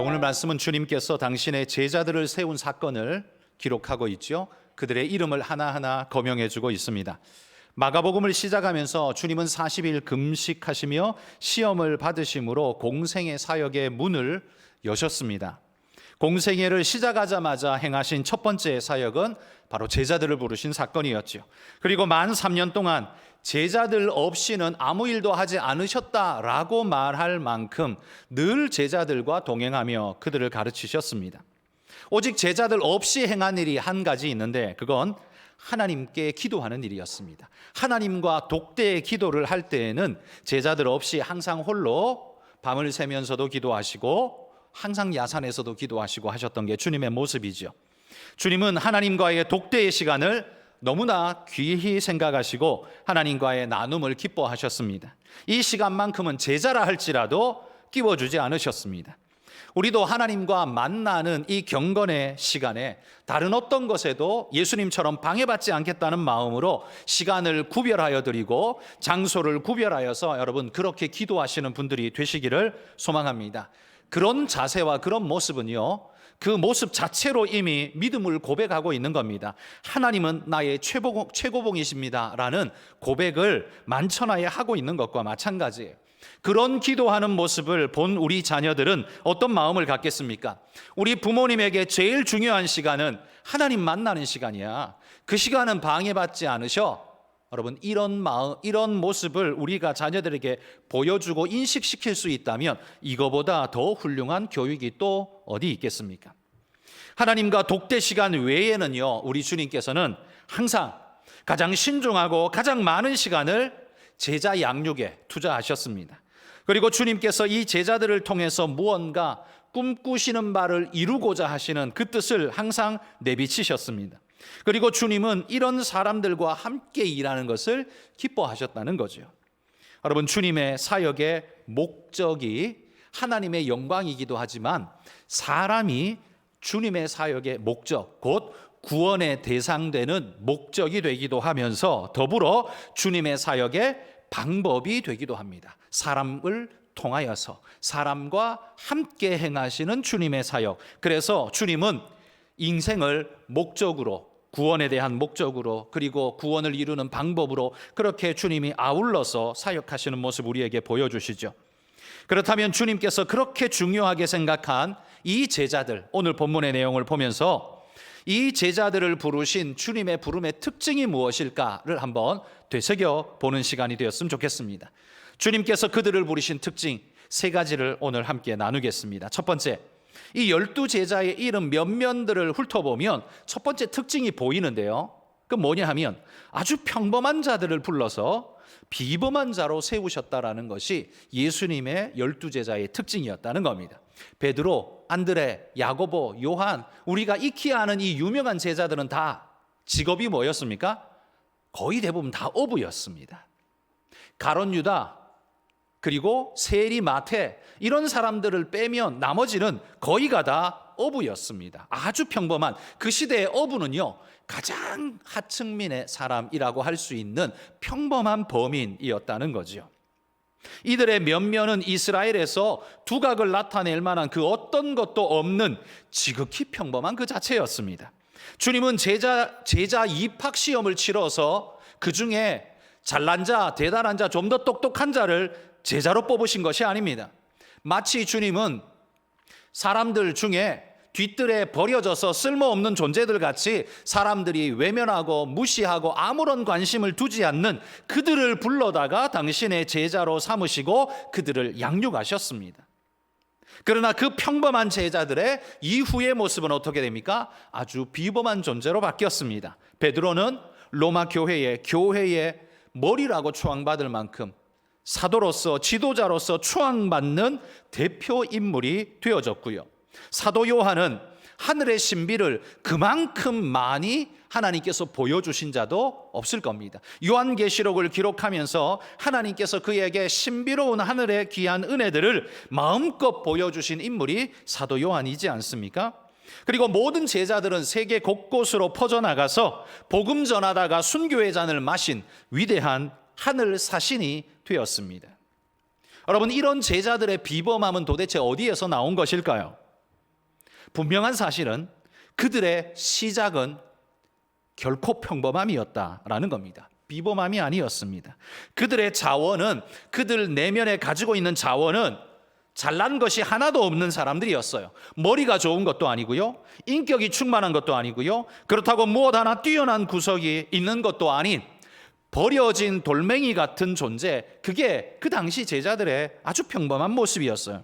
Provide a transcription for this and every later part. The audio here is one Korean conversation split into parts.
오늘 말씀은 주님께서 당신의 제자들을 세운 사건을 기록하고 있죠. 그들의 이름을 하나하나 거명해 주고 있습니다. 마가복음을 시작하면서 주님은 40일 금식하시며 시험을 받으심으로 공생애 사역의 문을 여셨습니다. 공생애를 시작하자마자 행하신 첫 번째 사역은 바로 제자들을 부르신 사건이었죠. 그리고 만 3년 동안 제자들 없이는 아무 일도 하지 않으셨다라고 말할 만큼 늘 제자들과 동행하며 그들을 가르치셨습니다. 오직 제자들 없이 행한 일이 한 가지 있는데 그건 하나님께 기도하는 일이었습니다. 하나님과 독대의 기도를 할 때에는 제자들 없이 항상 홀로 밤을 새면서도 기도하시고 항상 야산에서도 기도하시고 하셨던 게 주님의 모습이죠. 주님은 하나님과의 독대의 시간을 너무나 귀히 생각하시고 하나님과의 나눔을 기뻐하셨습니다. 이 시간만큼은 제자라 할지라도 끼워주지 않으셨습니다. 우리도 하나님과 만나는 이 경건의 시간에 다른 어떤 것에도 예수님처럼 방해받지 않겠다는 마음으로 시간을 구별하여 드리고 장소를 구별하여서 여러분 그렇게 기도하시는 분들이 되시기를 소망합니다. 그런 자세와 그런 모습은요, 그 모습 자체로 이미 믿음을 고백하고 있는 겁니다. 하나님은 나의 최고봉이십니다 라는 고백을 만천하에 하고 있는 것과 마찬가지예요. 그런 기도하는 모습을 본 우리 자녀들은 어떤 마음을 갖겠습니까? 우리 부모님에게 제일 중요한 시간은 하나님 만나는 시간이야. 그 시간은 방해받지 않으셔. 여러분, 이런 마음, 이런 모습을 우리가 자녀들에게 보여주고 인식시킬 수 있다면 이거보다 더 훌륭한 교육이 또 어디 있겠습니까? 하나님과 독대 시간 외에는요, 우리 주님께서는 항상 가장 신중하고 가장 많은 시간을 제자 양육에 투자하셨습니다. 그리고 주님께서 이 제자들을 통해서 무언가 꿈꾸시는 바를 이루고자 하시는 그 뜻을 항상 내비치셨습니다. 그리고 주님은 이런 사람들과 함께 일하는 것을 기뻐하셨다는 거죠. 여러분, 주님의 사역의 목적이 하나님의 영광이기도 하지만 사람이 주님의 사역의 목적, 곧 구원의 대상되는 목적이 되기도 하면서 더불어 주님의 사역의 방법이 되기도 합니다. 사람을 통하여서 사람과 함께 행하시는 주님의 사역. 그래서 주님은 인생을 목적으로, 구원에 대한 목적으로, 그리고 구원을 이루는 방법으로 그렇게 주님이 아울러서 사역하시는 모습 우리에게 보여주시죠. 그렇다면 주님께서 그렇게 중요하게 생각한 이 제자들, 오늘 본문의 내용을 보면서 이 제자들을 부르신 주님의 부름의 특징이 무엇일까를 한번 되새겨 보는 시간이 되었으면 좋겠습니다. 주님께서 그들을 부르신 특징 세 가지를 오늘 함께 나누겠습니다. 첫 번째, 이 12제자의 이름 면면들을 훑어보면 첫 번째 특징이 보이는데요. 그 뭐냐 하면 아주 평범한 자들을 불러서 비범한 자로 세우셨다라는 것이 예수님의 12제자의 특징이었다는 겁니다. 베드로, 안드레, 야고보, 요한, 우리가 익히 아는 이 유명한 제자들은 다 직업이 뭐였습니까? 거의 대부분 다 어부였습니다. 가롯 유다, 그리고 세리, 마태, 이런 사람들을 빼면 나머지는 거의가 다 어부였습니다. 아주 평범한, 그 시대의 어부는요 가장 하층민의 사람이라고 할 수 있는 평범한 범인이었다는 거죠. 이들의 면면은 이스라엘에서 두각을 나타낼 만한 그 어떤 것도 없는 지극히 평범한 그 자체였습니다. 주님은 제자 입학 시험을 치러서 그 중에 잘난 자, 대단한 자, 좀 더 똑똑한 자를 제자로 뽑으신 것이 아닙니다. 마치 주님은 사람들 중에 뒤뜰에 버려져서 쓸모없는 존재들 같이 사람들이 외면하고 무시하고 아무런 관심을 두지 않는 그들을 불러다가 당신의 제자로 삼으시고 그들을 양육하셨습니다. 그러나 그 평범한 제자들의 이후의 모습은 어떻게 됩니까? 아주 비범한 존재로 바뀌었습니다. 베드로는 로마 교회의 머리라고 추앙받을 만큼 사도로서, 지도자로서 추앙받는 대표 인물이 되어졌고요. 사도 요한은 하늘의 신비를 그만큼 많이 하나님께서 보여주신 자도 없을 겁니다. 요한계시록을 기록하면서 하나님께서 그에게 신비로운 하늘의 귀한 은혜들을 마음껏 보여주신 인물이 사도 요한이지 않습니까? 그리고 모든 제자들은 세계 곳곳으로 퍼져나가서 복음 전하다가 순교의 잔을 마신 위대한 하늘 사신이 되었습니다. 여러분, 이런 제자들의 비범함은 도대체 어디에서 나온 것일까요? 분명한 사실은 그들의 시작은 결코 평범함이었다라는 겁니다. 비범함이 아니었습니다. 그들의 자원은, 그들 내면에 가지고 있는 자원은 잘난 것이 하나도 없는 사람들이었어요. 머리가 좋은 것도 아니고요, 인격이 충만한 것도 아니고요, 그렇다고 무엇 하나 뛰어난 구석이 있는 것도 아닌 버려진 돌멩이 같은 존재, 그게 그 당시 제자들의 아주 평범한 모습이었어요.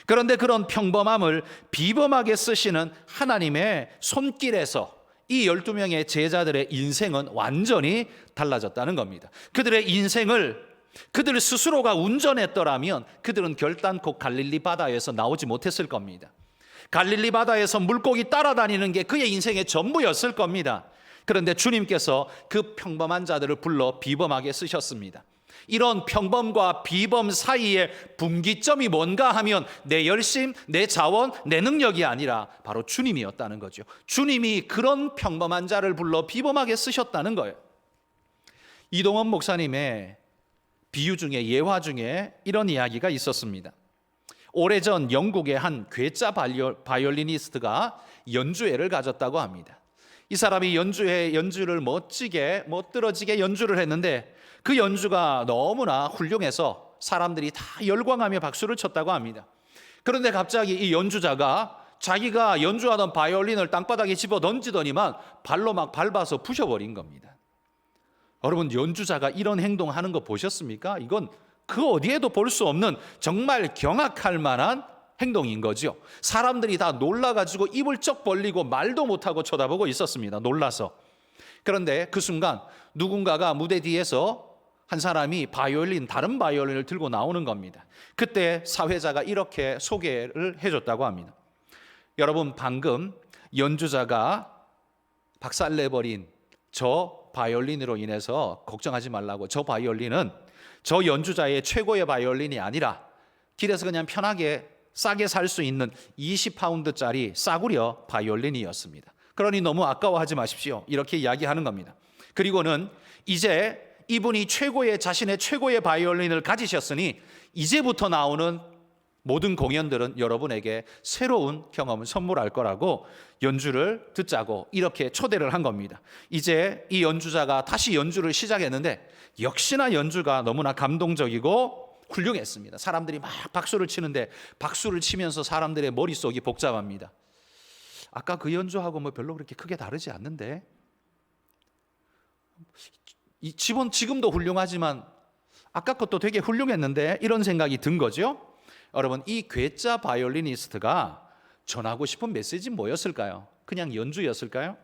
그런데 그런 평범함을 비범하게 쓰시는 하나님의 손길에서 이 12명의 제자들의 인생은 완전히 달라졌다는 겁니다. 그들의 인생을 그들 스스로가 운전했더라면 그들은 결단코 갈릴리 바다에서 나오지 못했을 겁니다. 갈릴리 바다에서 물고기 따라다니는 게 그의 인생의 전부였을 겁니다. 그런데 주님께서 그 평범한 자들을 불러 비범하게 쓰셨습니다. 이런 평범과 비범 사이의 분기점이 뭔가 하면 내 열심, 내 자원, 내 능력이 아니라 바로 주님이었다는 거죠. 주님이 그런 평범한 자를 불러 비범하게 쓰셨다는 거예요. 이동원 목사님의 비유 중에, 예화 중에 이런 이야기가 있었습니다. 오래전 영국의 한 괴짜 바이올리니스트가 연주회를 가졌다고 합니다. 이 사람이 연주를 멋지게 멋들어지게 연주를 했는데 그 연주가 너무나 훌륭해서 사람들이 다 열광하며 박수를 쳤다고 합니다. 그런데 갑자기 이 연주자가 자기가 연주하던 바이올린을 땅바닥에 집어 던지더니만 발로 막 밟아서 부셔버린 겁니다. 여러분, 연주자가 이런 행동하는 거 보셨습니까? 이건 그 어디에도 볼 수 없는 정말 경악할 만한 행동인 거죠. 사람들이 다 놀라가지고 입을 쩍 벌리고 말도 못하고 쳐다보고 있었습니다. 놀라서. 그런데 그 순간 누군가가 무대 뒤에서 한 사람이 다른 바이올린을 들고 나오는 겁니다. 그때 사회자가 이렇게 소개를 해줬다고 합니다. 여러분, 방금 연주자가 박살내버린 저 바이올린으로 인해서 걱정하지 말라고, 저 바이올린은 저 연주자의 최고의 바이올린이 아니라 길에서 그냥 편하게 싸게 살 수 있는 20파운드짜리 싸구려 바이올린이었습니다. 그러니 너무 아까워하지 마십시오, 이렇게 이야기하는 겁니다. 그리고는 이제 이분이 자신의 최고의 바이올린을 가지셨으니 이제부터 나오는 모든 공연들은 여러분에게 새로운 경험을 선물할 거라고 연주를 듣자고 이렇게 초대를 한 겁니다. 이제 이 연주자가 다시 연주를 시작했는데 역시나 연주가 너무나 감동적이고 훌륭했습니다. 사람들이 막 박수를 치는데 박수를 치면서 사람들의 머릿속이 복잡합니다. 아까 그 연주하고 뭐 별로 그렇게 크게 다르지 않는데, 이 지금도 훌륭하지만 아까 것도 되게 훌륭했는데, 이런 생각이 든 거죠. 여러분, 이 괴짜 바이올리니스트가 전하고 싶은 메시지는 뭐였을까요? 그냥 연주였을까요?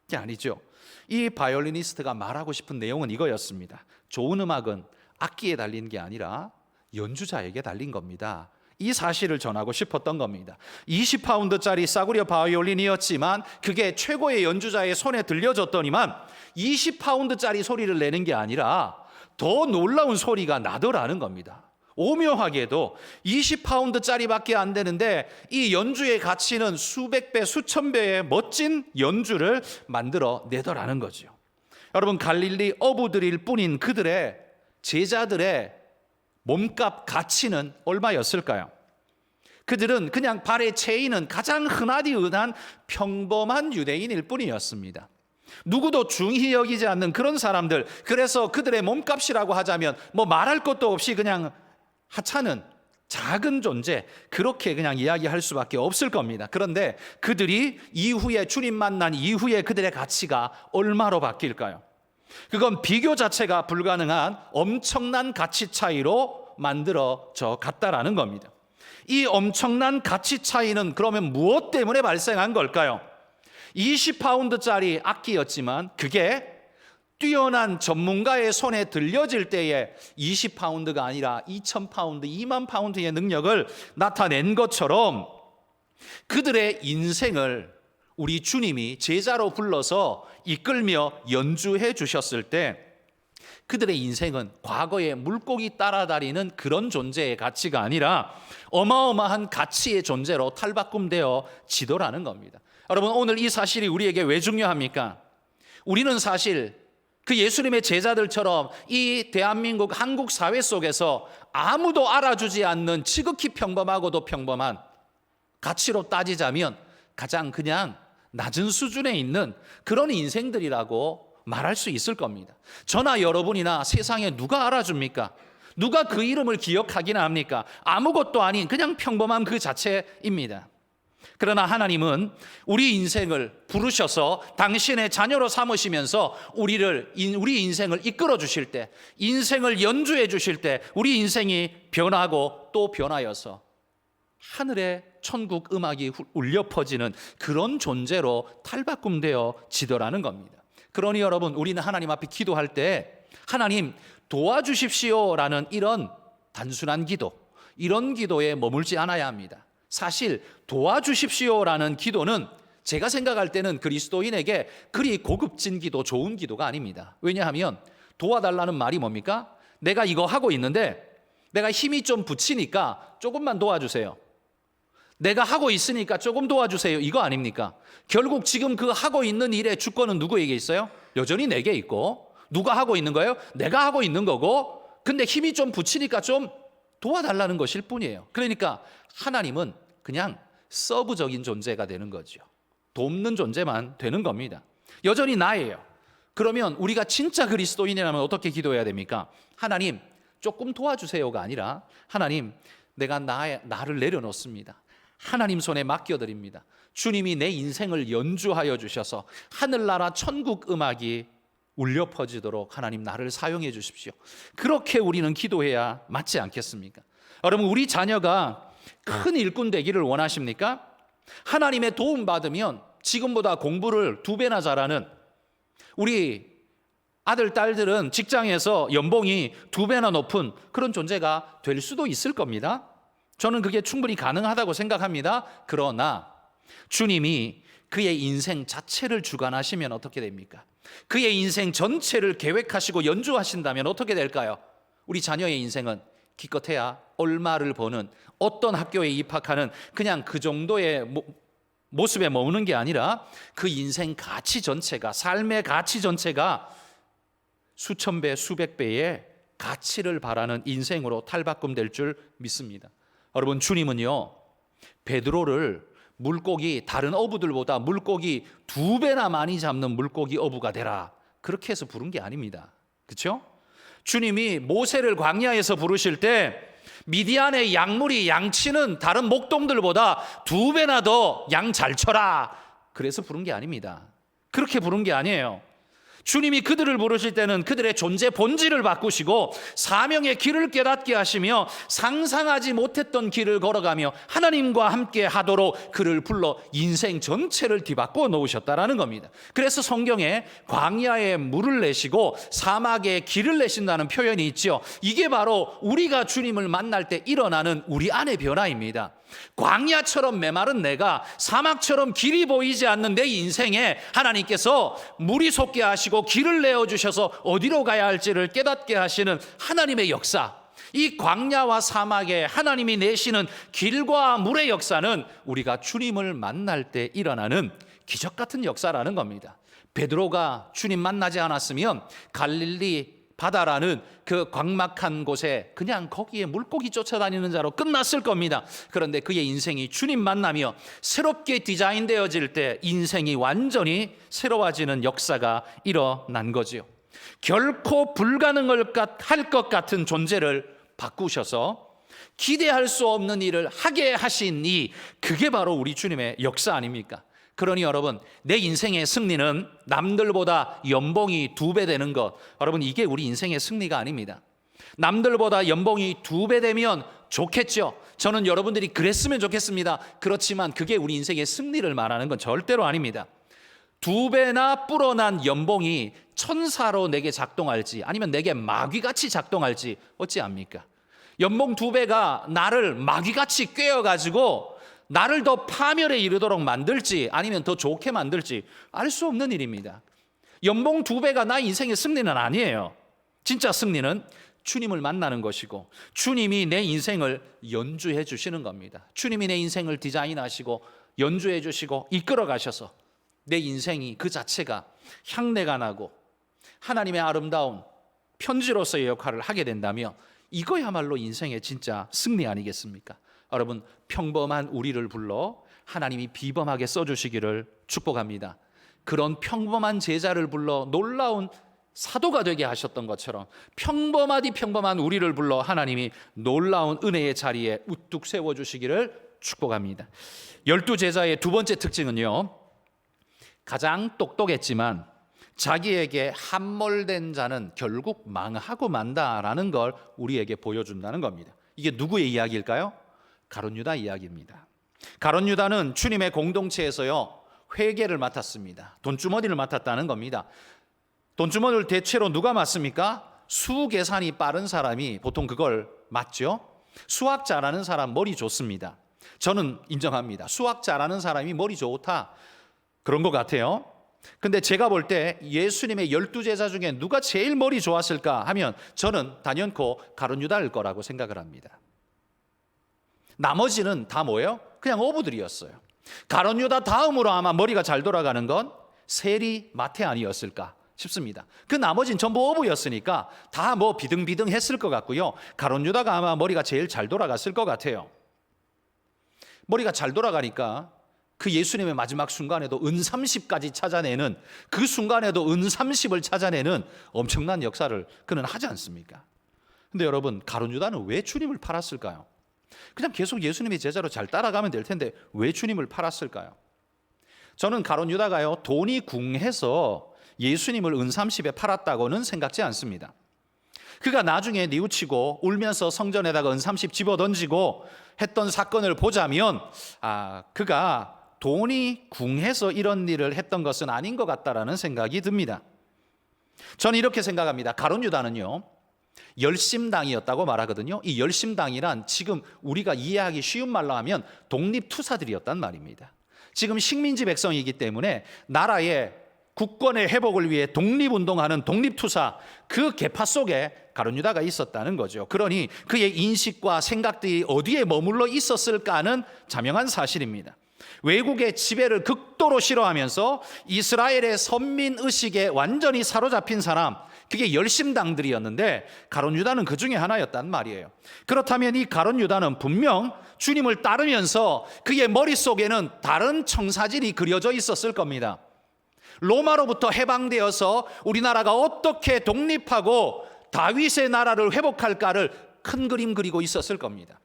그게 아니죠. 이 바이올리니스트가 말하고 싶은 내용은 이거였습니다. 좋은 음악은 악기에 달린 게 아니라 연주자에게 달린 겁니다. 이 사실을 전하고 싶었던 겁니다. 20파운드짜리 싸구려 바이올린이었지만 그게 최고의 연주자의 손에 들려졌더니만 20파운드짜리 소리를 내는 게 아니라 더 놀라운 소리가 나더라는 겁니다. 오묘하게도 20파운드짜리밖에 안 되는데 이 연주의 가치는 수백 배, 수천 배의 멋진 연주를 만들어 내더라는 거죠. 여러분, 갈릴리 어부들일 뿐인 그들의 제자들의 몸값 가치는 얼마였을까요? 그들은 그냥 발에 채이는 가장 흔하디 흔한 평범한 유대인일 뿐이었습니다. 누구도 중히 여기지 않는 그런 사람들, 그래서 그들의 몸값이라고 하자면 뭐 말할 것도 없이 그냥 하찮은 작은 존재, 그렇게 그냥 이야기할 수밖에 없을 겁니다. 그런데 그들이 이후에 주님 만난 이후에 그들의 가치가 얼마로 바뀔까요? 그건 비교 자체가 불가능한 엄청난 가치 차이로 만들어져 갔다라는 겁니다. 이 엄청난 가치 차이는 그러면 무엇 때문에 발생한 걸까요? 20파운드짜리 악기였지만 그게 뛰어난 전문가의 손에 들려질 때에 20파운드가 아니라 2000파운드, 2만 파운드의 능력을 나타낸 것처럼 그들의 인생을 우리 주님이 제자로 불러서 이끌며 연주해 주셨을 때 그들의 인생은 과거에 물고기 따라다니는 그런 존재의 가치가 아니라 어마어마한 가치의 존재로 탈바꿈되어 지도라는 겁니다. 여러분, 오늘 이 사실이 우리에게 왜 중요합니까? 우리는 사실 그 예수님의 제자들처럼 이 대한민국 한국 사회 속에서 아무도 알아주지 않는 지극히 평범하고도 평범한, 가치로 따지자면 가장 그냥 낮은 수준에 있는 그런 인생들이라고 말할 수 있을 겁니다. 저나 여러분이나 세상에 누가 알아줍니까? 누가 그 이름을 기억하기나 합니까? 아무것도 아닌 그냥 평범한 그 자체입니다. 그러나 하나님은 우리 인생을 부르셔서 당신의 자녀로 삼으시면서 우리 인생을 이끌어 주실 때, 인생을 연주해 주실 때 우리 인생이 변하고 또 변하여서 하늘의 천국 음악이 울려 퍼지는 그런 존재로 탈바꿈되어 지더라는 겁니다. 그러니 여러분, 우리는 하나님 앞에 기도할 때 하나님 도와주십시오라는 이런 단순한 기도, 이런 기도에 머물지 않아야 합니다. 사실 도와주십시오라는 기도는 제가 생각할 때는 그리스도인에게 그리 고급진 기도, 좋은 기도가 아닙니다. 왜냐하면 도와달라는 말이 뭡니까? 내가 이거 하고 있는데 내가 힘이 좀 붙이니까 조금만 도와주세요. 내가 하고 있으니까 조금 도와주세요. 이거 아닙니까? 결국 지금 그 하고 있는 일의 주권은 누구에게 있어요? 여전히 내게 있고. 누가 하고 있는 거예요? 내가 하고 있는 거고. 근데 힘이 좀 붙이니까 좀 도와달라는 것일 뿐이에요. 그러니까 하나님은 그냥 서브적인 존재가 되는 거죠. 돕는 존재만 되는 겁니다. 여전히 나예요. 그러면 우리가 진짜 그리스도인이라면 어떻게 기도해야 됩니까? 하나님 조금 도와주세요가 아니라 하나님 내가 나를 내려놓습니다. 하나님 손에 맡겨드립니다. 주님이 내 인생을 연주하여 주셔서 하늘나라 천국 음악이 울려 퍼지도록 하나님 나를 사용해 주십시오. 그렇게 우리는 기도해야 맞지 않겠습니까? 여러분, 우리 자녀가 큰 일꾼 되기를 원하십니까? 하나님의 도움 받으면 지금보다 공부를 2배나 잘하는 우리 아들, 딸들은 직장에서 연봉이 2배나 높은 그런 존재가 될 수도 있을 겁니다. 저는 그게 충분히 가능하다고 생각합니다. 그러나 주님이 그의 인생 자체를 주관하시면 어떻게 됩니까? 그의 인생 전체를 계획하시고 연주하신다면 어떻게 될까요? 우리 자녀의 인생은 기껏해야 얼마를 버는, 어떤 학교에 입학하는 그냥 그 정도의 모습에 머무는 게 아니라 그 인생 가치 전체가, 삶의 가치 전체가 수천 배, 수백 배의 가치를 바라는 인생으로 탈바꿈될 줄 믿습니다. 여러분, 주님은요 베드로를 물고기, 다른 어부들보다 물고기 2배나 많이 잡는 물고기 어부가 되라, 그렇게 해서 부른 게 아닙니다. 그렇죠? 주님이 모세를 광야에서 부르실 때 미디안의 양물이 양치는 다른 목동들보다 2배나 더 양 잘 쳐라, 그래서 부른 게 아닙니다. 그렇게 부른 게 아니에요. 주님이 그들을 부르실 때는 그들의 존재 본질을 바꾸시고 사명의 길을 깨닫게 하시며 상상하지 못했던 길을 걸어가며 하나님과 함께 하도록 그를 불러 인생 전체를 뒤바꿔 놓으셨다라는 겁니다. 그래서 성경에 광야에 물을 내시고 사막에 길을 내신다는 표현이 있죠. 이게 바로 우리가 주님을 만날 때 일어나는 우리 안의 변화입니다. 광야처럼 메마른 내가, 사막처럼 길이 보이지 않는 내 인생에 하나님께서 물이 솟게 하시고 길을 내어주셔서 어디로 가야 할지를 깨닫게 하시는 하나님의 역사, 이 광야와 사막에 하나님이 내시는 길과 물의 역사는 우리가 주님을 만날 때 일어나는 기적 같은 역사라는 겁니다. 베드로가 주님 만나지 않았으면 갈릴리 바다라는 그 광막한 곳에 그냥 거기에 물고기 쫓아다니는 자로 끝났을 겁니다. 그런데 그의 인생이 주님 만나며 새롭게 디자인되어질 때 인생이 완전히 새로워지는 역사가 일어난 거지요. 결코 불가능할 것 같은 존재를 바꾸셔서 기대할 수 없는 일을 하게 하신 그게 바로 우리 주님의 역사 아닙니까? 그러니 여러분, 내 인생의 승리는 남들보다 연봉이 2배 되는 것, 여러분 이게 우리 인생의 승리가 아닙니다. 남들보다 연봉이 2배 되면 좋겠죠. 저는 여러분들이 그랬으면 좋겠습니다. 그렇지만 그게 우리 인생의 승리를 말하는 건 절대로 아닙니다. 2배나 불어난 연봉이 천사로 내게 작동할지 아니면 내게 마귀같이 작동할지 어찌 압니까? 연봉 2배가 나를 마귀같이 꿰어가지고 나를 더 파멸에 이르도록 만들지 아니면 더 좋게 만들지 알 수 없는 일입니다. 연봉 2배가 나의 인생의 승리는 아니에요. 진짜 승리는 주님을 만나는 것이고 주님이 내 인생을 연주해 주시는 겁니다. 주님이 내 인생을 디자인하시고 연주해 주시고 이끌어 가셔서 내 인생이 그 자체가 향내가 나고 하나님의 아름다운 편지로서의 역할을 하게 된다면 이거야말로 인생의 진짜 승리 아니겠습니까? 여러분, 평범한 우리를 불러 하나님이 비범하게 써주시기를 축복합니다. 그런 평범한 제자를 불러 놀라운 사도가 되게 하셨던 것처럼 평범하디 평범한 우리를 불러 하나님이 놀라운 은혜의 자리에 우뚝 세워주시기를 축복합니다. 12제자의 두 번째 특징은요, 가장 똑똑했지만 자기에게 함몰된 자는 결국 망하고 만다라는 걸 우리에게 보여준다는 겁니다. 이게 누구의 이야기일까요? 가룟 유다 이야기입니다. 가룟 유다는 주님의 공동체에서요, 회계를 맡았습니다. 돈주머니를 맡았다는 겁니다. 돈주머니를 대체로 누가 맡습니까? 수계산이 빠른 사람이 보통 그걸 맡죠. 수학 잘하는 사람 머리 좋습니다. 저는 인정합니다. 수학 잘하는 사람이 머리 좋다, 그런 것 같아요. 근데 제가 볼 때 예수님의 12제자 중에 누가 제일 머리 좋았을까 하면 저는 단연코 가룟 유다일 거라고 생각을 합니다. 나머지는 다 뭐예요? 그냥 어부들이었어요. 가룟 유다 다음으로 아마 머리가 잘 돌아가는 건 세리 마태 아니었을까 싶습니다. 그 나머지는 전부 어부였으니까 다 뭐 비등비등 했을 것 같고요. 가룟 유다가 아마 머리가 제일 잘 돌아갔을 것 같아요. 머리가 잘 돌아가니까 그 예수님의 마지막 순간에도 은30까지 찾아내는, 그 순간에도 은30을 찾아내는 엄청난 역사를 그는 하지 않습니까? 근데 여러분, 가룟 유다는 왜 주님을 팔았을까요? 그냥 계속 예수님의 제자로 잘 따라가면 될 텐데 왜 주님을 팔았을까요? 저는 가룟 유다가요, 돈이 궁해서 예수님을 은30에 팔았다고는 생각지 않습니다. 그가 나중에 뉘우치고 울면서 성전에다가 은30 집어던지고 했던 사건을 보자면 그가 돈이 궁해서 이런 일을 했던 것은 아닌 것 같다라는 생각이 듭니다. 저는 이렇게 생각합니다. 가룟 유다는요, 열심당이었다고 말하거든요. 이 열심당이란 지금 우리가 이해하기 쉬운 말로 하면 독립투사들이었단 말입니다. 지금 식민지 백성이기 때문에 나라의 국권의 회복을 위해 독립운동하는 독립투사, 그 계파 속에 가룟 유다가 있었다는 거죠. 그러니 그의 인식과 생각들이 어디에 머물러 있었을까는 자명한 사실입니다. 외국의 지배를 극도로 싫어하면서 이스라엘의 선민의식에 완전히 사로잡힌 사람, 그게 열심당들이었는데 가룟 유다는 그 중에 하나였단 말이에요. 그렇다면 이 가룟 유다는 분명 주님을 따르면서 그의 머릿속에는 다른 청사진이 그려져 있었을 겁니다. 로마로부터 해방되어서 우리나라가 어떻게 독립하고 다윗의 나라를 회복할까를 큰 그림 그리고 있었을 겁니다.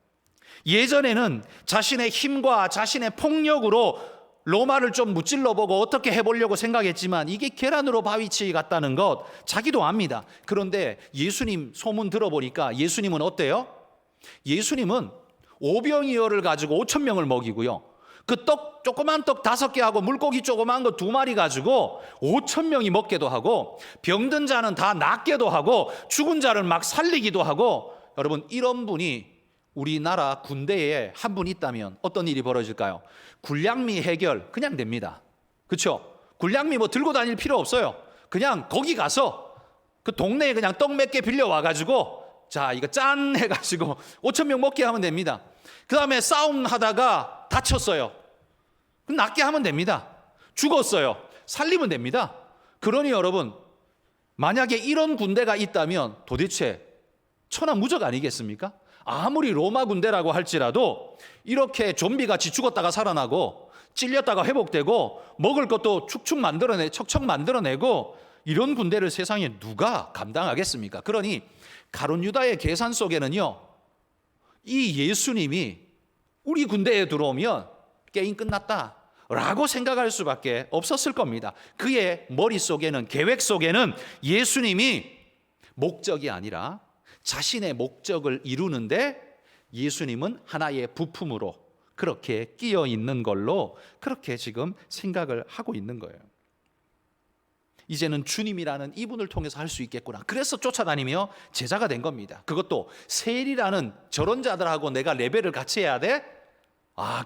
예전에는 자신의 힘과 자신의 폭력으로 로마를 좀 무찔러보고 어떻게 해보려고 생각했지만 이게 계란으로 바위치 같다는 것 자기도 압니다. 그런데 예수님 소문 들어보니까 예수님은 어때요? 예수님은 오병이어를 가지고 5,000명을 먹이고요, 그 떡, 조그만 떡 5개 하고 물고기 조그만 거 2마리 가지고 5,000명이 먹게도 하고, 병든 자는 다 낫게도 하고, 죽은 자를 막 살리기도 하고. 여러분, 이런 분이 우리나라 군대에 한 분 있다면 어떤 일이 벌어질까요? 군량미 해결 그냥 됩니다. 그렇죠? 군량미 뭐 들고 다닐 필요 없어요. 그냥 거기 가서 그 동네에 그냥 떡 몇 개 빌려와 가지고 자, 이거 짠 해가지고 5,000명 먹게 하면 됩니다. 그 다음에 싸움하다가 다쳤어요. 낫게 하면 됩니다. 죽었어요. 살리면 됩니다. 그러니 여러분, 만약에 이런 군대가 있다면 도대체 천하무적 아니겠습니까? 아무리 로마 군대라고 할지라도 이렇게 좀비같이 죽었다가 살아나고 찔렸다가 회복되고 먹을 것도 축축 만들어내, 척척 만들어내고, 이런 군대를 세상에 누가 감당하겠습니까? 그러니 가룟 유다의 계산 속에는요, 이 예수님이 우리 군대에 들어오면 게임 끝났다 라고 생각할 수밖에 없었을 겁니다. 그의 머릿속에는, 계획 속에는 예수님이 목적이 아니라 자신의 목적을 이루는데 예수님은 하나의 부품으로 그렇게 끼어 있는 걸로 그렇게 지금 생각을 하고 있는 거예요. 이제는 주님이라는 이분을 통해서 할 수 있겠구나. 그래서 쫓아다니며 제자가 된 겁니다. 그것도 세리라는 저런 자들하고 내가 레벨을 같이 해야 돼?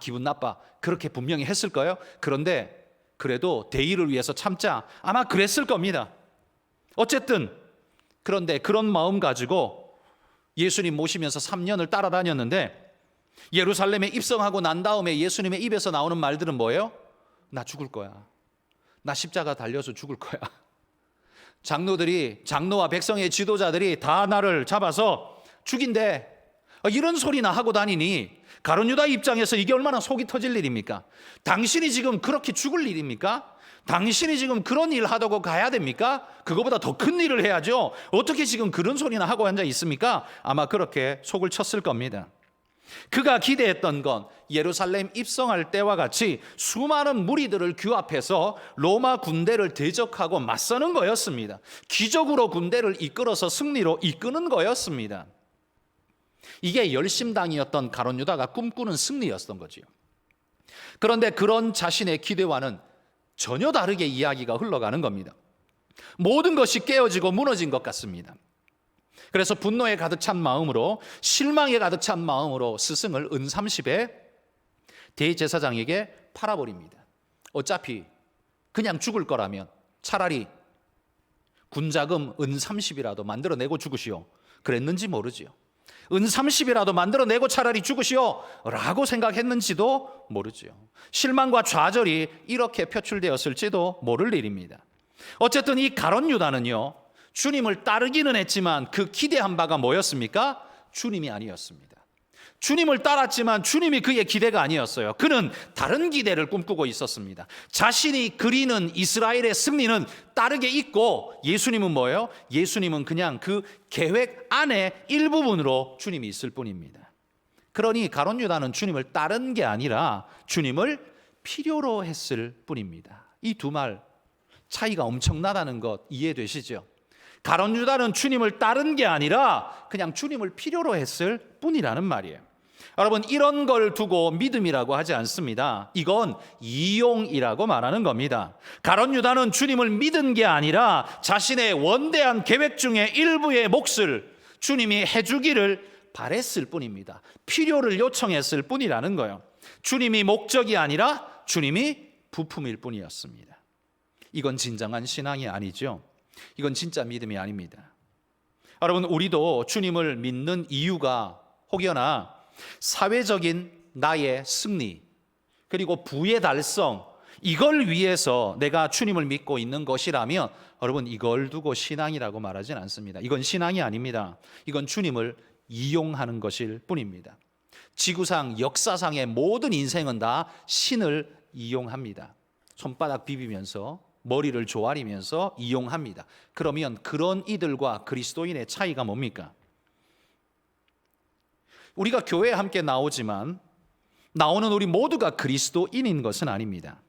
기분 나빠. 그렇게 분명히 했을 거예요. 그런데 그래도 대의를 위해서 참자. 아마 그랬을 겁니다. 어쨌든 그런데 그런 마음 가지고 예수님 모시면서 3년을 따라다녔는데 예루살렘에 입성하고 난 다음에 예수님의 입에서 나오는 말들은 뭐예요? 나 죽을 거야. 나 십자가 달려서 죽을 거야. 장로와 백성의 지도자들이 다 나를 잡아서 죽인대. 이런 소리나 하고 다니니 가룟 유다 입장에서 이게 얼마나 속이 터질 일입니까? 당신이 지금 그렇게 죽을 일입니까? 당신이 지금 그런 일 하다고 가야 됩니까? 그거보다 더 큰 일을 해야죠. 어떻게 지금 그런 소리나 하고 앉아 있습니까? 아마 그렇게 속을 쳤을 겁니다. 그가 기대했던 건 예루살렘 입성할 때와 같이 수많은 무리들을 규합해서 로마 군대를 대적하고 맞서는 거였습니다. 기적으로 군대를 이끌어서 승리로 이끄는 거였습니다. 이게 열심당이었던 가룟 유다가 꿈꾸는 승리였던 거지요. 그런데 그런 자신의 기대와는 전혀 다르게 이야기가 흘러가는 겁니다. 모든 것이 깨어지고 무너진 것 같습니다. 그래서 분노에 가득 찬 마음으로, 실망에 가득 찬 마음으로 스승을 은 30에 대제사장에게 팔아버립니다. 어차피 그냥 죽을 거라면 차라리 군자금 은 30이라도 만들어내고 죽으시오. 그랬는지 모르지요. 은 30이라도 만들어내고 차라리 죽으시오 라고 생각했는지도 모르지요. 실망과 좌절이 이렇게 표출되었을지도 모를 일입니다. 어쨌든 이 가룟 유다는요, 주님을 따르기는 했지만 그 기대한 바가 뭐였습니까? 주님이 아니었습니다. 주님을 따랐지만 주님이 그의 기대가 아니었어요. 그는 다른 기대를 꿈꾸고 있었습니다. 자신이 그리는 이스라엘의 승리는 다르게 있고, 예수님은 뭐예요? 예수님은 그냥 그 계획 안에 일부분으로 주님이 있을 뿐입니다. 그러니 가룟 유다는 주님을 따른 게 아니라 주님을 필요로 했을 뿐입니다. 이 두 말 차이가 엄청나다는 것 이해되시죠? 가룟 유다는 주님을 따른 게 아니라 그냥 주님을 필요로 했을 뿐이라는 말이에요. 여러분, 이런 걸 두고 믿음이라고 하지 않습니다. 이건 이용이라고 말하는 겁니다. 가룟 유다는 주님을 믿은 게 아니라 자신의 원대한 계획 중에 일부의 몫을 주님이 해주기를 바랬을 뿐입니다. 필요를 요청했을 뿐이라는 거예요. 주님이 목적이 아니라 주님이 부품일 뿐이었습니다. 이건 진정한 신앙이 아니죠. 이건 진짜 믿음이 아닙니다. 여러분, 우리도 주님을 믿는 이유가 혹여나 사회적인 나의 승리, 그리고 부의 달성, 이걸 위해서 내가 주님을 믿고 있는 것이라면 여러분, 이걸 두고 신앙이라고 말하진 않습니다. 이건 신앙이 아닙니다. 이건 주님을 이용하는 것일 뿐입니다. 지구상 역사상의 모든 인생은 다 신을 이용합니다. 손바닥 비비면서, 머리를 조아리면서 이용합니다. 그러면 그런 이들과 그리스도인의 차이가 뭡니까? 우리가 교회에 함께 나오지만 나오는 우리 모두가 그리스도인인 것은 아닙니다.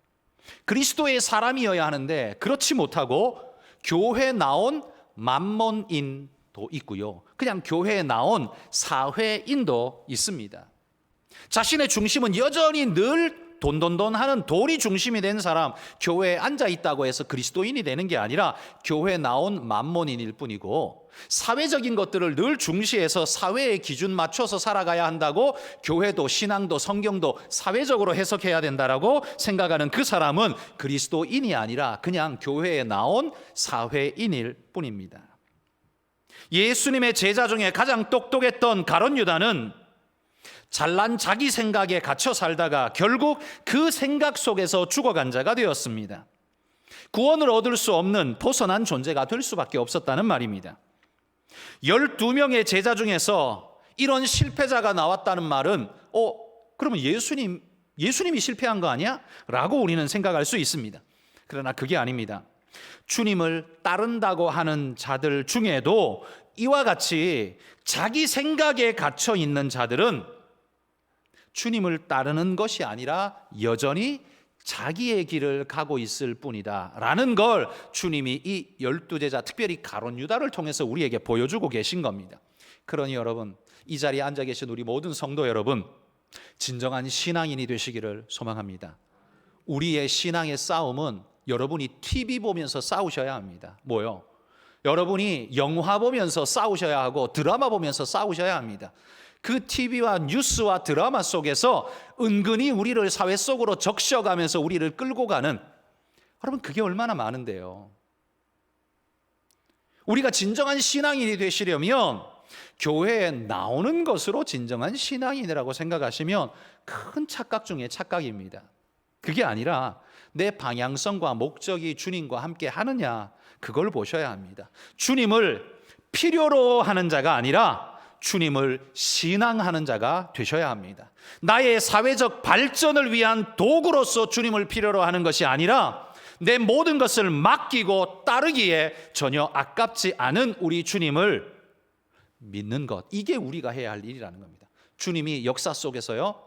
그리스도의 사람이어야 하는데 그렇지 못하고 교회에 나온 만몬인도 있고요, 그냥 교회에 나온 사회인도 있습니다. 자신의 중심은 여전히 늘 돈돈돈 하는 돌이 중심이 된 사람, 교회에 앉아 있다고 해서 그리스도인이 되는 게 아니라 교회에 나온 만몬인일 뿐이고, 사회적인 것들을 늘 중시해서 사회의 기준 맞춰서 살아가야 한다고 교회도 신앙도 성경도 사회적으로 해석해야 된다라고 생각하는 그 사람은 그리스도인이 아니라 그냥 교회에 나온 사회인일 뿐입니다. 예수님의 제자 중에 가장 똑똑했던 가룟 유다는 잘난 자기 생각에 갇혀 살다가 결국 그 생각 속에서 죽어간 자가 되었습니다. 구원을 얻을 수 없는 벗어난 존재가 될 수밖에 없었다는 말입니다. 12명의 제자 중에서 이런 실패자가 나왔다는 말은 그러면 예수님이 실패한 거 아니야? 라고 우리는 생각할 수 있습니다. 그러나 그게 아닙니다. 주님을 따른다고 하는 자들 중에도 이와 같이 자기 생각에 갇혀 있는 자들은 주님을 따르는 것이 아니라 여전히 자기의 길을 가고 있을 뿐이다 라는 걸 주님이 이 12제자, 특별히 가룟 유다를 통해서 우리에게 보여주고 계신 겁니다. 그러니 여러분, 이 자리에 앉아 계신 우리 모든 성도 여러분, 진정한 신앙인이 되시기를 소망합니다. 우리의 신앙의 싸움은 여러분이 TV 보면서 싸우셔야 합니다. 뭐요? 여러분이 영화 보면서 싸우셔야 하고 드라마 보면서 싸우셔야 합니다. 그 TV와 뉴스와 드라마 속에서 은근히 우리를 사회 속으로 적셔가면서 우리를 끌고 가는, 여러분, 그게 얼마나 많은데요. 우리가 진정한 신앙인이 되시려면 교회에 나오는 것으로 진정한 신앙인이라고 생각하시면 큰 착각 중에 착각입니다. 그게 아니라 내 방향성과 목적이 주님과 함께 하느냐, 그걸 보셔야 합니다. 주님을 필요로 하는 자가 아니라 주님을 신앙하는 자가 되셔야 합니다. 나의 사회적 발전을 위한 도구로서 주님을 필요로 하는 것이 아니라 내 모든 것을 맡기고 따르기에 전혀 아깝지 않은 우리 주님을 믿는 것, 이게 우리가 해야 할 일이라는 겁니다. 주님이 역사 속에서요,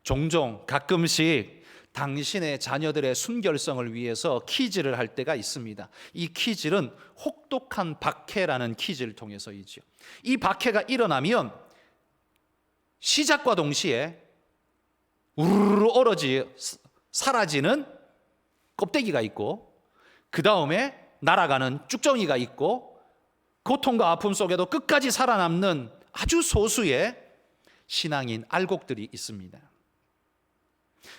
종종 가끔씩 당신의 자녀들의 순결성을 위해서 퀴즈를 할 때가 있습니다. 이 퀴즈는 혹독한 박해라는 퀴즈를 통해서이죠. 이 박해가 일어나면 시작과 동시에 우르르 사라지는 껍데기가 있고, 그 다음에 날아가는 쭉정이가 있고, 고통과 아픔 속에도 끝까지 살아남는 아주 소수의 신앙인 알곡들이 있습니다.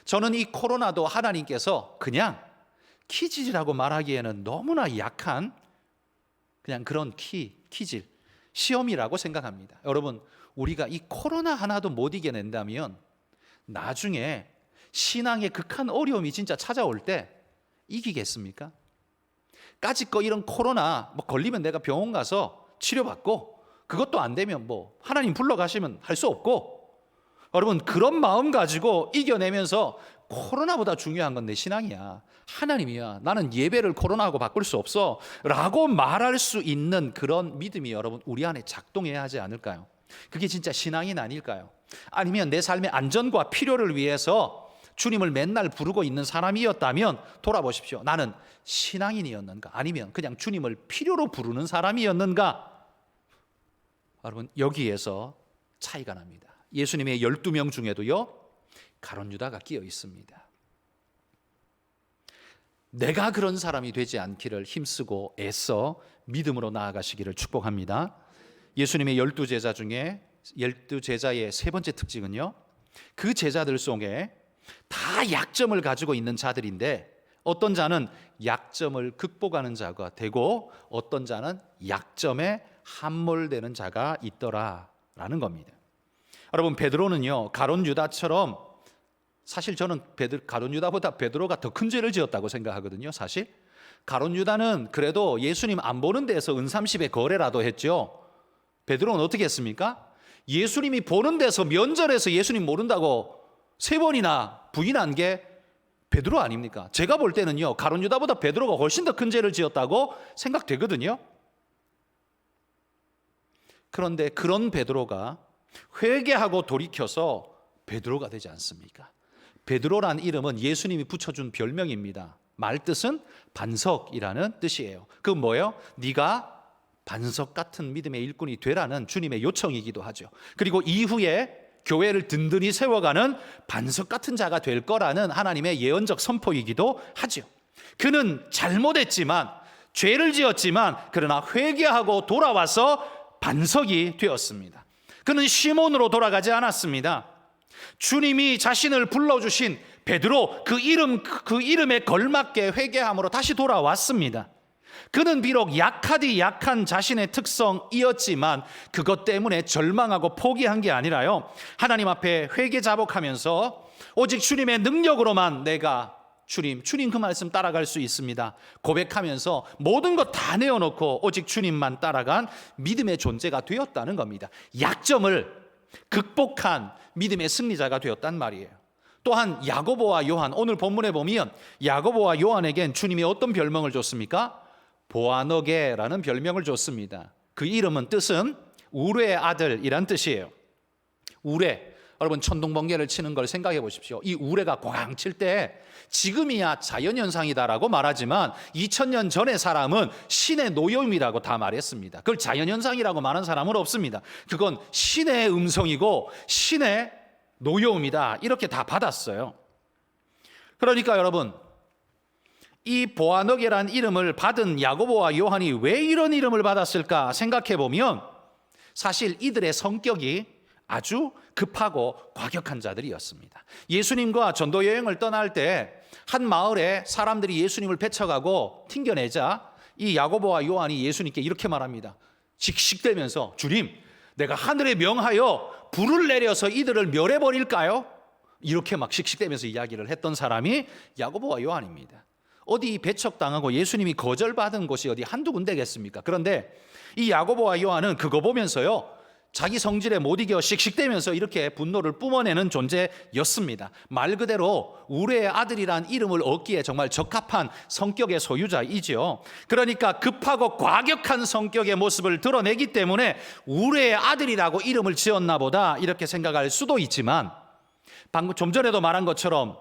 저는 이 코로나도 하나님께서 그냥 퀴즈라고 말하기에는 너무나 약한 그냥 그런 퀴즈, 시험이라고 생각합니다. 여러분, 우리가 이 코로나 하나도 못 이겨낸다면 나중에 신앙의 극한 어려움이 진짜 찾아올 때 이기겠습니까? 까짓 거 이런 코로나 걸리면 내가 병원 가서 치료받고, 그것도 안 되면 하나님 불러가시면 할 수 없고, 여러분, 그런 마음 가지고 이겨내면서 코로나보다 중요한 건 내 신앙이야, 하나님이야, 나는 예배를 코로나하고 바꿀 수 없어 라고 말할 수 있는 그런 믿음이 여러분 우리 안에 작동해야 하지 않을까요? 그게 진짜 신앙인 아닐까요? 아니면 내 삶의 안전과 필요를 위해서 주님을 맨날 부르고 있는 사람이었다면 돌아보십시오. 나는 신앙인이었는가? 아니면 그냥 주님을 필요로 부르는 사람이었는가? 여러분, 여기에서 차이가 납니다. 예수님의 12명 중에도요, 가룟 유다가 끼어 있습니다. 내가 그런 사람이 되지 않기를 힘쓰고 애써 믿음으로 나아가시기를 축복합니다. 예수님의 12제자 중에 12제자의 세 번째 특징은요, 그 제자들 속에 다 약점을 가지고 있는 자들인데, 어떤 자는 약점을 극복하는 자가 되고 어떤 자는 약점에 함몰되는 자가 있더라라는 겁니다. 여러분, 베드로는요, 가룟 유다처럼, 사실 저는 가룟 유다보다 베드로가 더 큰 죄를 지었다고 생각하거든요. 사실 가룟 유다는 그래도 예수님 안 보는 데서 은삼십의 거래라도 했죠. 베드로는 어떻게 했습니까? 예수님이 보는 데서 면전에서 예수님 모른다고 3번이나 부인한 게 베드로 아닙니까? 제가 볼 때는요, 가룟 유다보다 베드로가 훨씬 더 큰 죄를 지었다고 생각되거든요. 그런데 그런 베드로가 회개하고 돌이켜서 베드로가 되지 않습니까? 베드로란 이름은 예수님이 붙여준 별명입니다. 말뜻은 반석이라는 뜻이에요. 그건 뭐예요? 네가 반석 같은 믿음의 일꾼이 되라는 주님의 요청이기도 하죠. 그리고 이후에 교회를 든든히 세워가는 반석 같은 자가 될 거라는 하나님의 예언적 선포이기도 하죠. 그는 잘못했지만, 죄를 지었지만, 그러나 회개하고 돌아와서 반석이 되었습니다. 그는 시몬으로 돌아가지 않았습니다. 주님이 자신을 불러주신 베드로, 그 이름에 걸맞게 회개함으로 다시 돌아왔습니다. 그는 비록 약하디 약한 자신의 특성이었지만 그것 때문에 절망하고 포기한 게 아니라요, 하나님 앞에 회개 자복하면서 오직 주님의 능력으로만 내가 주님 그 말씀 따라갈 수 있습니다 고백하면서 모든 것 다 내어놓고 오직 주님만 따라간 믿음의 존재가 되었다는 겁니다. 약점을 극복한 믿음의 승리자가 되었단 말이에요. 또한 야고보와 요한, 오늘 본문에 보면 야고보와 요한에겐 주님이 어떤 별명을 줬습니까? 보아너게라는 별명을 줬습니다. 그 이름은 뜻은 우레의 아들이란 뜻이에요. 우레, 여러분 천둥번개를 치는 걸 생각해 보십시오. 이 우레가 꽝 칠 때 지금이야 자연현상이다라고 말하지만 2000년 전의 사람은 신의 노여움이라고 다 말했습니다. 그걸 자연현상이라고 말하는 사람은 없습니다. 그건 신의 음성이고 신의 노여움이다, 이렇게 다 받았어요. 그러니까 여러분, 이 보아너게란 이름을 받은 야고보와 요한이 왜 이런 이름을 받았을까 생각해 보면 사실 이들의 성격이 아주 급하고 과격한 자들이었습니다. 예수님과 전도 여행을 떠날 때 한 마을에 사람들이 예수님을 배쳐가고 튕겨내자 이 야고보와 요한이 예수님께 이렇게 말합니다. 씩씩대면서, 주님, 내가 하늘에 명하여 불을 내려서 이들을 멸해버릴까요? 이렇게 막 씩씩대면서 이야기를 했던 사람이 야고보와 요한입니다. 어디 배척당하고 예수님이 거절받은 곳이 어디 한두 군데겠습니까? 그런데 이 야고보와 요한은 그거 보면서요, 자기 성질에 못 이겨 씩씩대면서 이렇게 분노를 뿜어내는 존재였습니다. 말 그대로 우레의 아들이란 이름을 얻기에 정말 적합한 성격의 소유자이지요. 그러니까 급하고 과격한 성격의 모습을 드러내기 때문에 우레의 아들이라고 이름을 지었나 보다 이렇게 생각할 수도 있지만, 방금 좀 전에도 말한 것처럼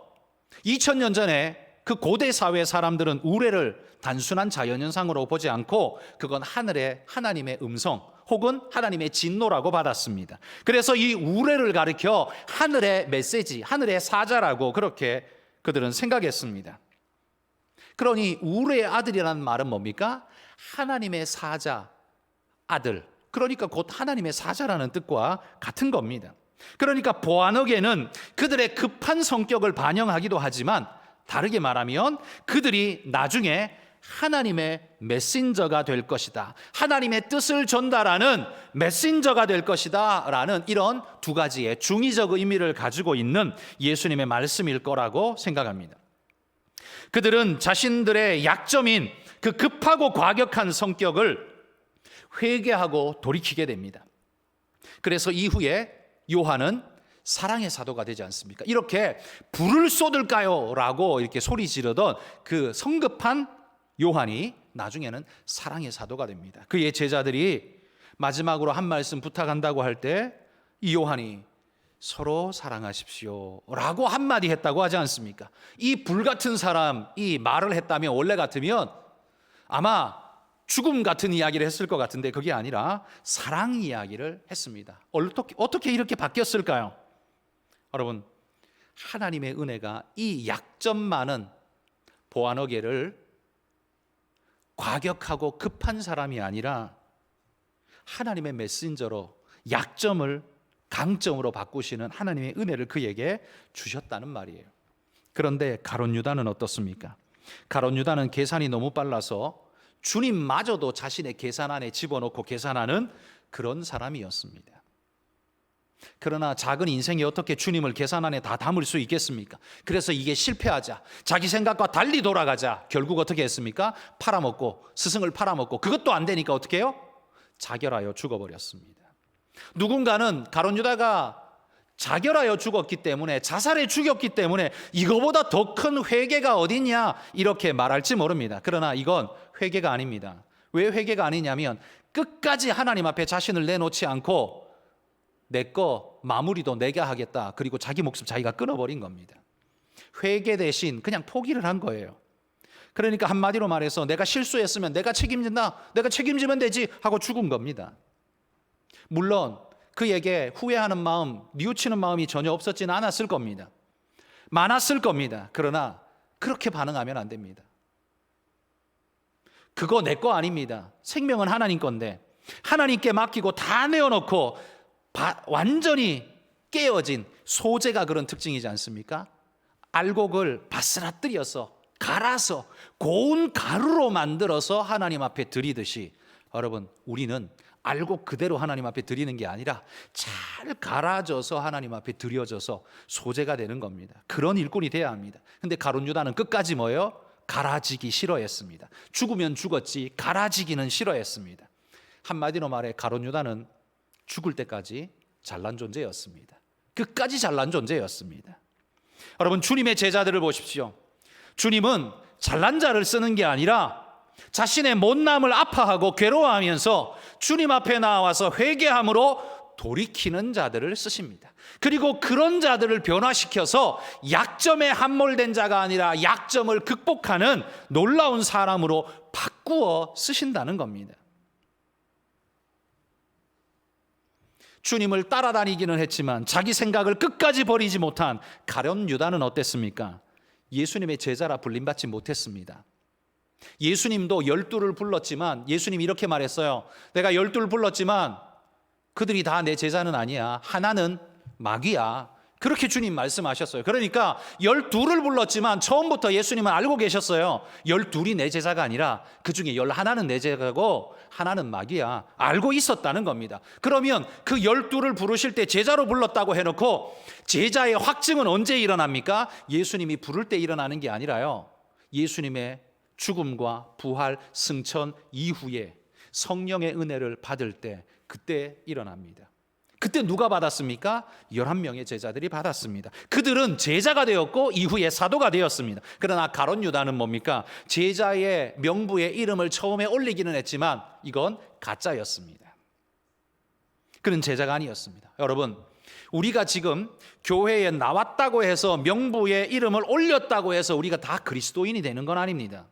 2000년 전에 그 고대 사회 사람들은 우레를 단순한 자연현상으로 보지 않고 그건 하나님의 음성 혹은 하나님의 진노라고 받았습니다. 그래서 이 우레를 가리켜 하늘의 메시지, 하늘의 사자라고 그렇게 그들은 생각했습니다. 그러니 우레의 아들이라는 말은 뭡니까? 하나님의 사자, 아들. 그러니까 곧 하나님의 사자라는 뜻과 같은 겁니다. 그러니까 보아너게는 그들의 급한 성격을 반영하기도 하지만, 다르게 말하면 그들이 나중에 하나님의 메신저가 될 것이다, 하나님의 뜻을 전달하는 메신저가 될 것이다 라는 이런 두 가지의 중의적 의미를 가지고 있는 예수님의 말씀일 거라고 생각합니다. 그들은 자신들의 약점인 그 급하고 과격한 성격을 회개하고 돌이키게 됩니다. 그래서 이후에 요한은 사랑의 사도가 되지 않습니까? 이렇게 불을 쏟을까요? 라고 이렇게 소리 지르던 그 성급한 요한이 나중에는 사랑의 사도가 됩니다. 그의 제자들이 마지막으로 한 말씀 부탁한다고 할 때 이 요한이 서로 사랑하십시오 라고 한마디 했다고 하지 않습니까? 이 불같은 사람이 말을 했다면, 원래 같으면 아마 죽음 같은 이야기를 했을 것 같은데 그게 아니라 사랑 이야기를 했습니다. 어떻게 이렇게 바뀌었을까요? 여러분, 하나님의 은혜가 이 약점 많은 보아너게를 과격하고 급한 사람이 아니라 하나님의 메신저로 약점을 강점으로 바꾸시는 하나님의 은혜를 그에게 주셨다는 말이에요. 그런데 가룟 유다는 어떻습니까? 가룟 유다는 계산이 너무 빨라서 주님마저도 자신의 계산 안에 집어넣고 계산하는 그런 사람이었습니다. 그러나 작은 인생이 어떻게 주님을 계산 안에 다 담을 수 있겠습니까? 그래서 이게 실패하자, 자기 생각과 달리 돌아가자, 결국 어떻게 했습니까? 팔아먹고, 스승을 팔아먹고, 그것도 안 되니까 어떻게 해요? 자결하여 죽어버렸습니다. 누군가는 가룟 유다가 자결하여 죽었기 때문에, 자살해 죽였기 때문에 이거보다 더 큰 회개가 어딨냐 이렇게 말할지 모릅니다. 그러나 이건 회개가 아닙니다. 왜 회개가 아니냐면 끝까지 하나님 앞에 자신을 내놓지 않고 내 거 마무리도 내가 하겠다, 그리고 자기 목숨 자기가 끊어버린 겁니다. 회개 대신 그냥 포기를 한 거예요. 그러니까 한마디로 말해서 내가 실수했으면 내가 책임진다, 내가 책임지면 되지 하고 죽은 겁니다. 물론 그에게 후회하는 마음, 뉘우치는 마음이 전혀 없었지는 않았을 겁니다. 많았을 겁니다. 그러나 그렇게 반응하면 안 됩니다. 그거 내 거 아닙니다. 생명은 하나님 건데 하나님께 맡기고 다 내어놓고 완전히 깨어진 소재가 그런 특징이지 않습니까? 알곡을 바스라뜨려서 갈아서 고운 가루로 만들어서 하나님 앞에 드리듯이, 여러분, 우리는 알곡 그대로 하나님 앞에 드리는 게 아니라 잘 갈아져서 하나님 앞에 드려져서 소재가 되는 겁니다. 그런 일꾼이 돼야 합니다. 근데 가룟 유다는 끝까지 뭐예요? 갈아지기 싫어했습니다. 죽으면 죽었지 갈아지기는 싫어했습니다. 한마디로 말해 가룟 유다는 죽을 때까지 잘난 존재였습니다. 끝까지 잘난 존재였습니다. 여러분, 주님의 제자들을 보십시오. 주님은 잘난 자를 쓰는 게 아니라 자신의 못남을 아파하고 괴로워하면서 주님 앞에 나와서 회개함으로 돌이키는 자들을 쓰십니다. 그리고 그런 자들을 변화시켜서 약점에 함몰된 자가 아니라 약점을 극복하는 놀라운 사람으로 바꾸어 쓰신다는 겁니다. 주님을 따라다니기는 했지만 자기 생각을 끝까지 버리지 못한 가룟 유다는 어땠습니까? 예수님의 제자라 불림받지 못했습니다. 예수님도 12를 불렀지만 예수님이 이렇게 말했어요. 내가 12를 불렀지만 그들이 다 내 제자는 아니야. 하나는 마귀야. 그렇게 주님 말씀하셨어요. 그러니까 12를 불렀지만 처음부터 예수님은 알고 계셨어요. 12이 내 제자가 아니라 그 중에 11은 내 제자고 하나는 마귀야. 알고 있었다는 겁니다. 그러면 그 12를 부르실 때 제자로 불렀다고 해놓고 제자의 확증은 언제 일어납니까? 예수님이 부를 때 일어나는 게 아니라요, 예수님의 죽음과 부활, 승천 이후에 성령의 은혜를 받을 때, 그때 일어납니다. 그때 누가 받았습니까? 11명의 제자들이 받았습니다. 그들은 제자가 되었고 이후에 사도가 되었습니다. 그러나 가룟 유다는 뭡니까? 제자의 명부에 이름을 처음에 올리기는 했지만 이건 가짜였습니다. 그는 제자가 아니었습니다. 여러분, 우리가 지금 교회에 나왔다고 해서 명부에 이름을 올렸다고 해서 우리가 다 그리스도인이 되는 건 아닙니다.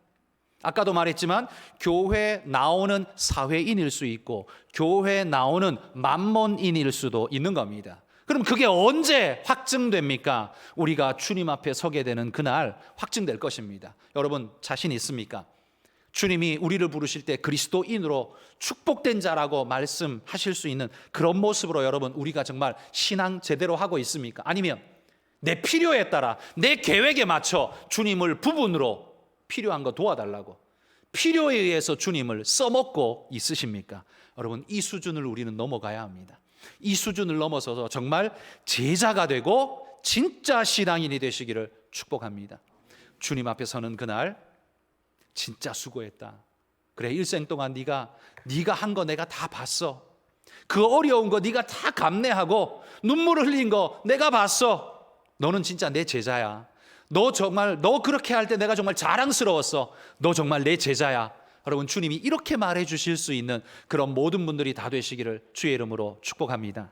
아까도 말했지만 교회 나오는 사회인일 수 있고 교회 나오는 만몬인일 수도 있는 겁니다. 그럼 그게 언제 확증됩니까? 우리가 주님 앞에 서게 되는 그날 확증될 것입니다. 여러분 자신 있습니까? 주님이 우리를 부르실 때 그리스도인으로 축복된 자라고 말씀하실 수 있는 그런 모습으로 여러분 우리가 정말 신앙 제대로 하고 있습니까? 아니면 내 필요에 따라 내 계획에 맞춰 주님을 부분으로 필요한 거 도와달라고 필요에 의해서 주님을 써먹고 있으십니까? 여러분 이 수준을 우리는 넘어가야 합니다. 이 수준을 넘어서서 정말 제자가 되고 진짜 신앙인이 되시기를 축복합니다. 주님 앞에 서는 그날 진짜 수고했다. 그래 일생 동안 네가 한 거 내가 다 봤어. 그 어려운 거 네가 다 감내하고 눈물을 흘린 거 내가 봤어. 너는 진짜 내 제자야. 너 그렇게 할 때 내가 정말 자랑스러웠어. 너 정말 내 제자야. 여러분 주님이 이렇게 말해 주실 수 있는 그런 모든 분들이 다 되시기를 주의 이름으로 축복합니다.